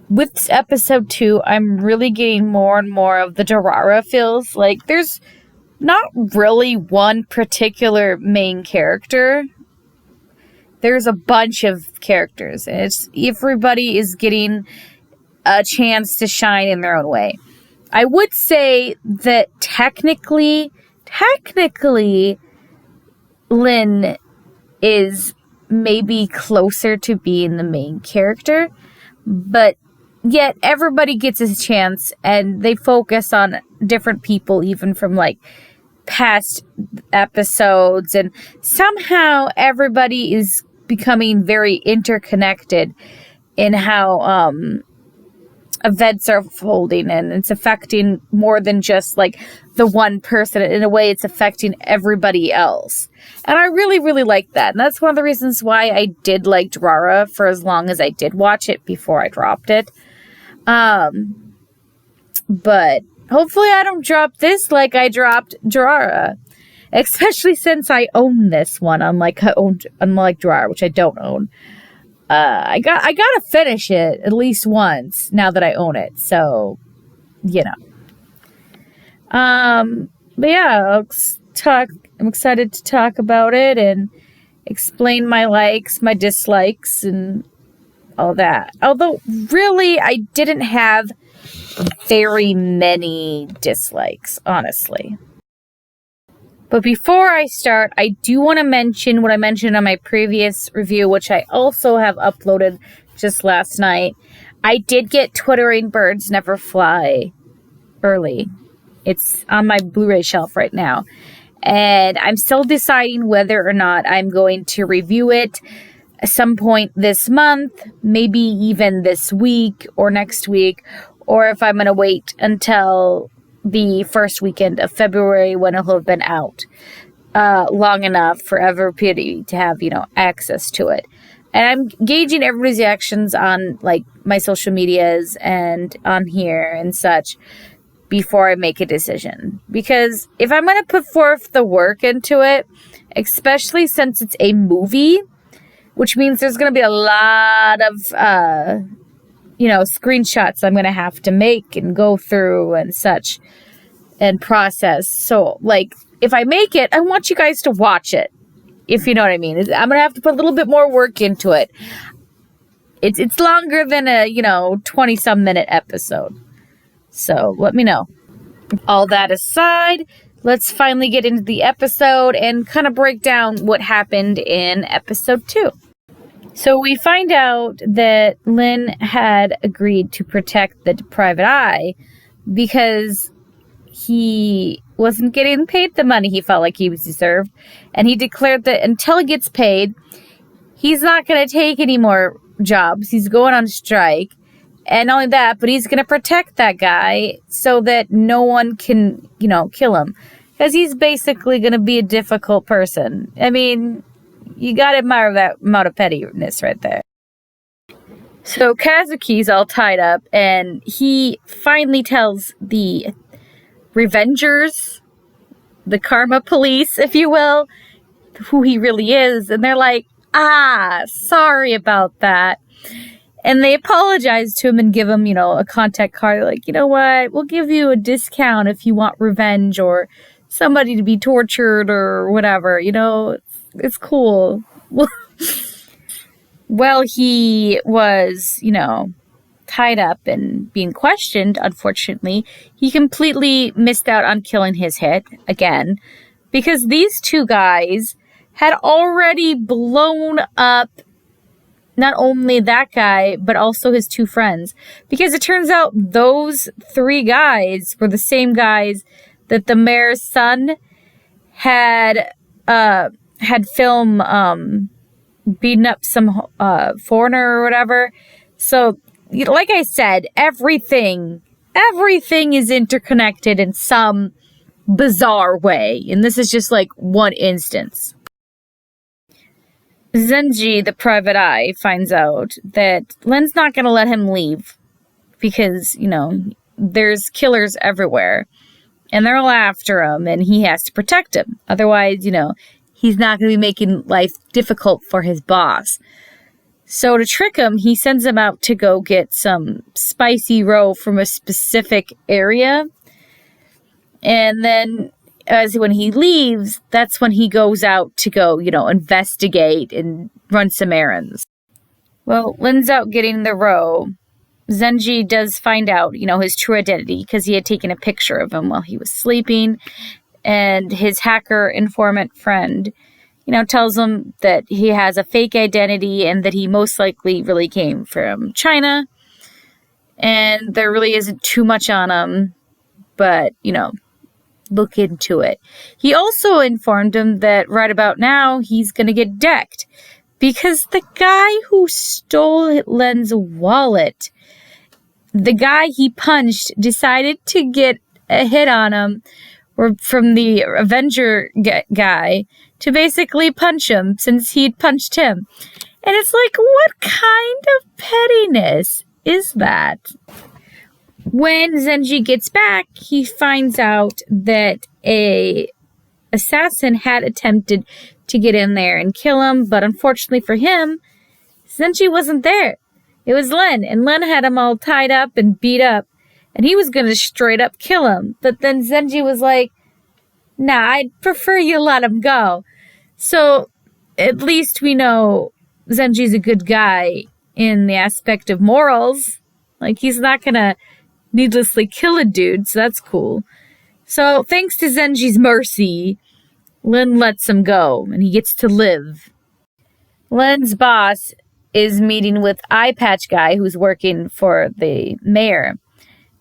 with episode 2, I'm really getting more and more of the Durara feels. Like, there's not really one particular main character. There's a bunch of characters, and everybody is getting a chance to shine in their own way. I would say that technically, Lynn is maybe closer to being the main character, but yet everybody gets a chance, and they focus on different people, even from like past episodes, and somehow everybody is becoming very interconnected in how events are unfolding, and it's affecting more than just like the one person. In a way, it's affecting everybody else, and I really, really like that. And that's one of the reasons why I did like Durara for as long as I did watch it before I dropped it. But hopefully I don't drop this like I dropped Durara, especially since I own this one, unlike Durara, which I don't own. I gotta finish it at least once now that I own it, so but yeah, I'm excited to talk about it and explain my likes, my dislikes, and all that. Although really I didn't have very many dislikes, honestly. But before I start, I do want to mention what I mentioned on my previous review, which I also have uploaded just last night. I did get Twittering Birds Never Fly early. It's on my Blu-ray shelf right now. And I'm still deciding whether or not I'm going to review it at some point this month, maybe even this week or next week, or if I'm going to wait until the first weekend of February when it'll have been out long enough for everybody to have, access to it. And I'm gauging everybody's reactions on, like, my social medias and on here and such before I make a decision. Because if I'm going to put forth the work into it, especially since it's a movie, which means there's going to be a lot of, screenshots I'm going to have to make and go through and such and process. So, like, if I make it, I want you guys to watch it, if you know what I mean. I'm going to have to put a little bit more work into it. It's longer than a, 20-some minute episode. So, let me know. All that aside, let's finally get into the episode and kind of break down what happened in episode 2. So we find out that Lynn had agreed to protect the private eye because he wasn't getting paid the money he felt like he was deserved. And he declared that until he gets paid, he's not going to take any more jobs. He's going on strike. And not only that, but he's going to protect that guy so that no one can, kill him. Because he's basically going to be a difficult person. I mean, you gotta admire that amount of pettiness right there. So Kazuki's all tied up, and he finally tells the Revengers, the Karma Police, if you will, who he really is. And they're like, sorry about that. And they apologize to him and give him, a contact card. They're like, you know what? We'll give you a discount if you want revenge or somebody to be tortured or whatever, It's cool. Well, he was, tied up and being questioned, unfortunately. He completely missed out on killing his hit again because these two guys had already blown up not only that guy, but also his two friends. Because it turns out those 3 guys were the same guys that the mayor's son had film beating up some foreigner or whatever. So, like I said, everything is interconnected in some bizarre way. And this is just like one instance. Zenji, the private eye, finds out that Len's not going to let him leave because, there's killers everywhere. And they're all after him, and he has to protect him. Otherwise, he's not going to be making life difficult for his boss. So to trick him, he sends him out to go get some spicy roe from a specific area. And then when he leaves, that's when he goes out to go, investigate and run some errands. Well, Lin's out getting the roe. Zenji does find out, his true identity because he had taken a picture of him while he was sleeping. And his hacker informant friend, tells him that he has a fake identity and that he most likely really came from China. And there really isn't too much on him, but, look into it. He also informed him that right about now he's going to get decked because the guy who stole Len's wallet, the guy he punched, decided to get a hit on him from the Avenger guy to basically punch him since he'd punched him. And it's like, what kind of pettiness is that? When Zenji gets back, he finds out that a assassin had attempted to get in there and kill him, but unfortunately for him, Zenji wasn't there. It was Len, and Len had him all tied up and beat up, and he was going to straight up kill him. But then Zenji was like, nah, I'd prefer you let him go. So at least we know Zenji's a good guy in the aspect of morals. Like, he's not going to needlessly kill a dude, so that's cool. So thanks to Zenji's mercy, Len lets him go, and he gets to live. Len's boss is meeting with Eye Patch Guy, who's working for the mayor,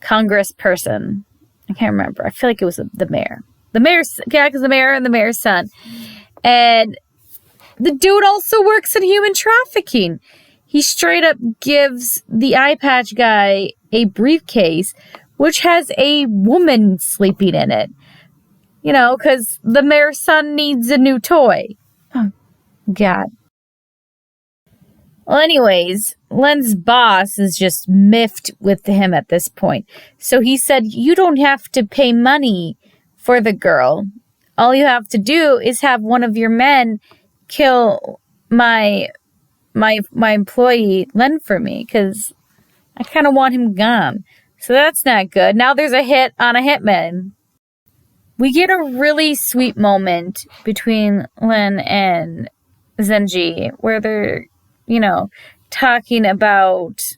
Congress person. I can't remember. I feel like it was the mayor. Because the mayor and the mayor's son. And the dude also works in human trafficking. He straight up gives the Eye Patch Guy a briefcase, which has a woman sleeping in it. Because the mayor's son needs a new toy. Oh, God. Well, anyways, Len's boss is just miffed with him at this point. So he said, you don't have to pay money for the girl. All you have to do is have one of your men kill my employee Len for me, because I kind of want him gone. So that's not good. Now there's a hit on a hitman. We get a really sweet moment between Len and Zenji where they're, talking about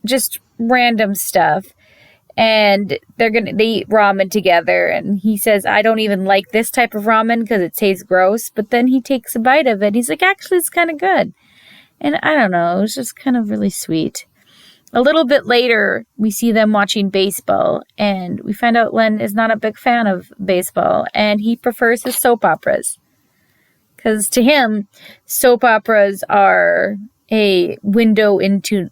just random stuff. And they eat ramen together. And he says, I don't even like this type of ramen because it tastes gross. But then he takes a bite of it. He's like, actually, it's kind of good. And I don't know. It was just kind of really sweet. A little bit later, we see them watching baseball. And we find out Len is not a big fan of baseball. And he prefers his soap operas. Because to him, soap operas are a window into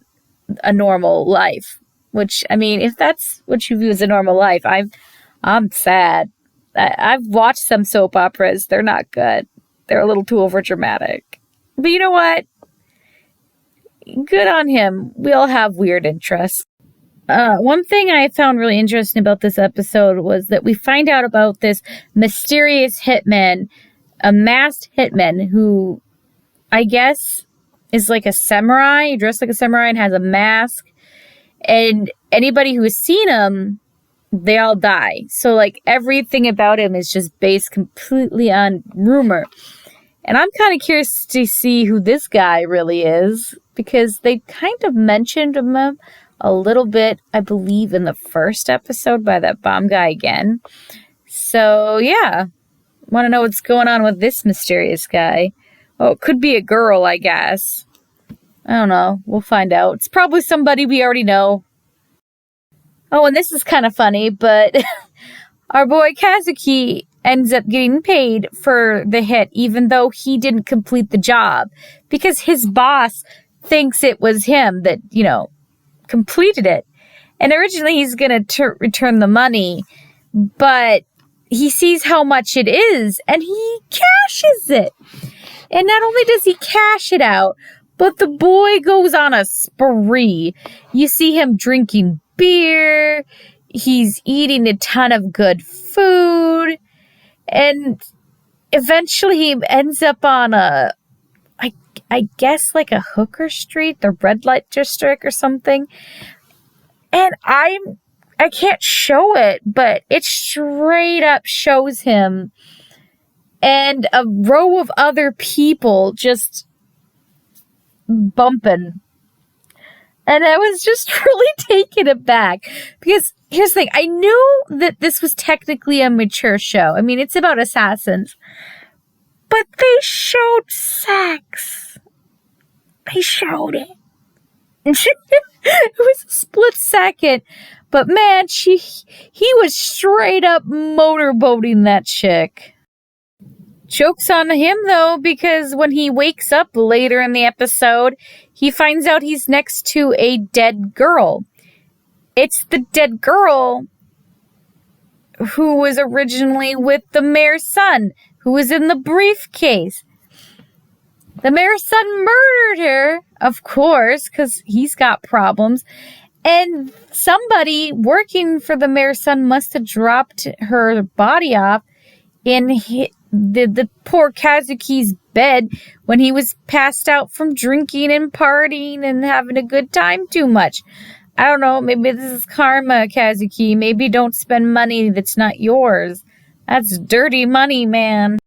a normal life. Which, I mean, if that's what you view as a normal life, I'm sad. I've watched some soap operas. They're not good. They're a little too overdramatic. But you know what? Good on him. We all have weird interests. One thing I found really interesting about this episode was that we find out about this mysterious hitman, a masked hitman who I guess is like a samurai, dressed like a samurai and has a mask. And anybody who has seen him, they all die. So, like, everything about him is just based completely on rumor. And I'm kind of curious to see who this guy really is, because they kind of mentioned him a little bit, I believe, in the first episode by that bomb guy again. So, yeah. Want to know what's going on with this mysterious guy. Oh, it could be a girl, I guess. I don't know. We'll find out. It's probably somebody we already know. Oh, and this is kind of funny, but our boy Kazuki ends up getting paid for the hit, even though he didn't complete the job, because his boss thinks it was him that, completed it. And originally he's going to return the money, but he sees how much it is, and he cashes it. And not only does he cash it out, but the boy goes on a spree. You see him drinking beer. He's eating a ton of good food. And eventually he ends up on I guess like a hooker street, the red light district or something. And I can't show it, but it straight up shows him and a row of other people just bumping. And I was just really taken aback because here's the thing. I knew that this was technically a mature show. I mean, it's about assassins, but they showed sex. They showed it. It was a split second, but man, he was straight up motorboating that chick. Joke's on him, though, because when he wakes up later in the episode, he finds out he's next to a dead girl. It's the dead girl who was originally with the mayor's son, who was in the briefcase. The mayor's son murdered her, of course, because he's got problems. And somebody working for the mayor's son must have dropped her body off in the poor Kazuki's bed when he was passed out from drinking and partying and having a good time too much. I don't know, maybe this is karma, Kazuki. Maybe don't spend money that's not yours. That's dirty money, man.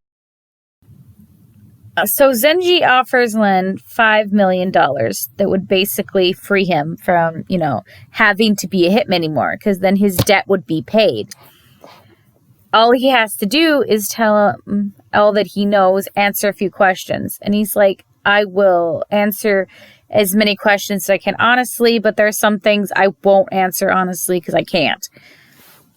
So Zenji offers Len $5 million that would basically free him from, having to be a hitman anymore, because then his debt would be paid. All he has to do is tell him all that he knows, answer a few questions. And he's like, I will answer as many questions as I can honestly, but there are some things I won't answer honestly because I can't.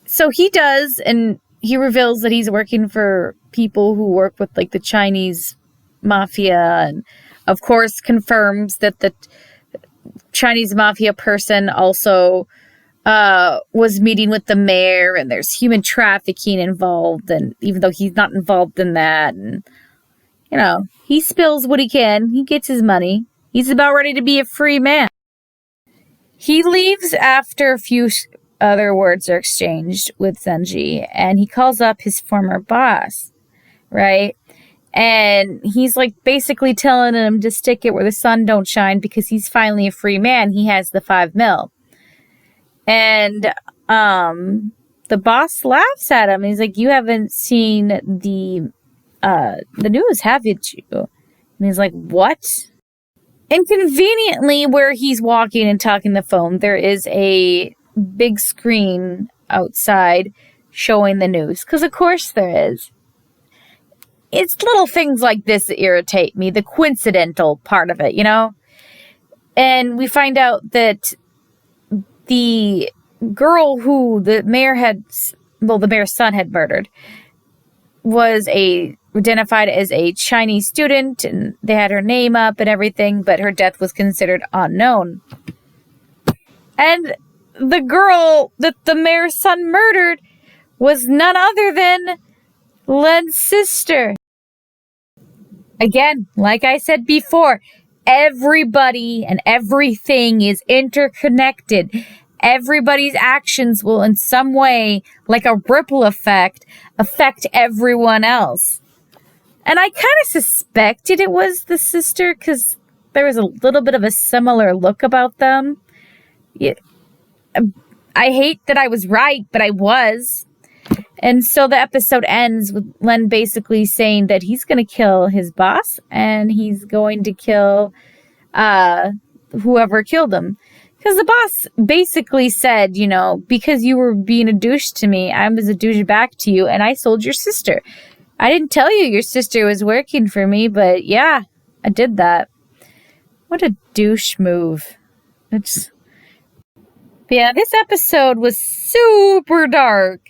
So he does, and he reveals that he's working for people who work with like the Chinese mafia, and of course confirms that the Chinese mafia person also was meeting with the mayor, and there's human trafficking involved, and even though he's not involved in that, and he spills what he can, he gets his money, he's about ready to be a free man. He leaves after a few other words are exchanged with Zenji, and he calls up his former boss, right? And he's like basically telling him to stick it where the sun don't shine because he's finally a free man. He has the $5 million. And the boss laughs at him. He's like, you haven't seen the news, have you? And he's like, what? And conveniently, where he's walking and talking the phone, there is a big screen outside showing the news. Because of course there is. It's little things like this that irritate me, the coincidental part of it, And we find out that the girl who the mayor's son had murdered was identified as a Chinese student, and they had her name up and everything, but her death was considered unknown. And the girl that the mayor's son murdered was none other than Len's sister. Again, like I said before, everybody and everything is interconnected. Everybody's actions will in some way, like a ripple effect, affect everyone else. And I kind of suspected it was the sister because there was a little bit of a similar look about them. I hate that I was right, but I was. And so the episode ends with Len basically saying that he's going to kill his boss and he's going to kill whoever killed him. Because the boss basically said, because you were being a douche to me, I was a douche back to you, and I sold your sister. I didn't tell you your sister was working for me, but yeah, I did that. What a douche move. Yeah, this episode was super dark.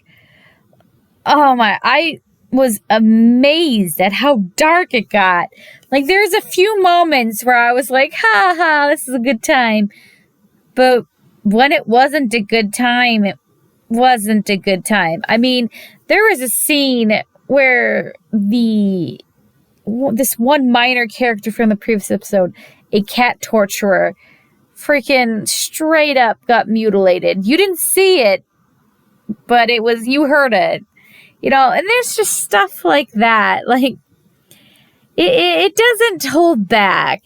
Oh my, I was amazed at how dark it got. Like, there's a few moments where I was like, ha ha, this is a good time. But when it wasn't a good time, it wasn't a good time. I mean, there was a scene where this one minor character from the previous episode, a cat torturer, freaking straight up got mutilated. You didn't see it, but you heard it. And there's just stuff like that. Like, it doesn't hold back.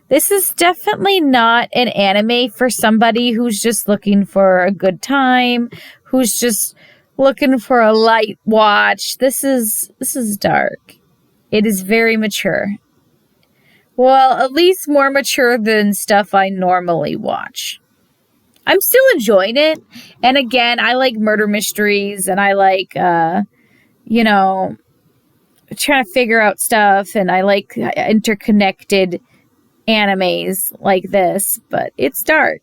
This is definitely not an anime for somebody who's just looking for a good time, who's just looking for a light watch. This is dark. It is very mature. Well, at least more mature than stuff I normally watch. I'm still enjoying it. And again, I like murder mysteries and I like, trying to figure out stuff. And I like interconnected animes like this, but it's dark.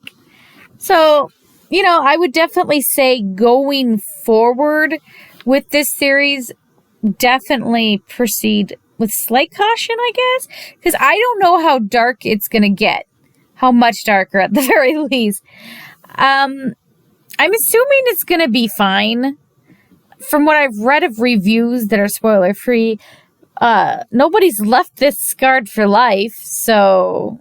So, I would definitely say going forward with this series, definitely proceed with slight caution, I guess, because I don't know how dark it's going to get. How much darker at the very least. I'm assuming it's going to be fine. From what I've read of reviews that are spoiler free, nobody's left this scarred for life, so,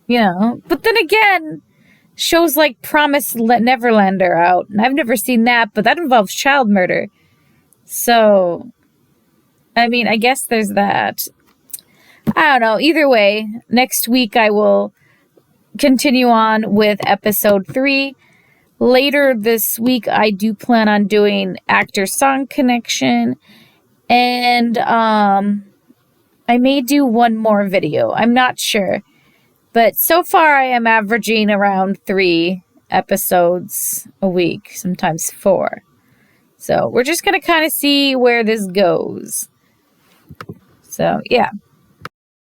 But then again, shows like Promised Neverland are out, and I've never seen that, but that involves child murder. So, I mean, I guess there's that. I don't know. Either way, next week I will continue on with episode 3. Later this week, I do plan on doing actor-song connection. And I may do one more video. I'm not sure. But so far, I am averaging around 3 episodes a week, sometimes 4. So we're just going to kind of see where this goes. So, yeah.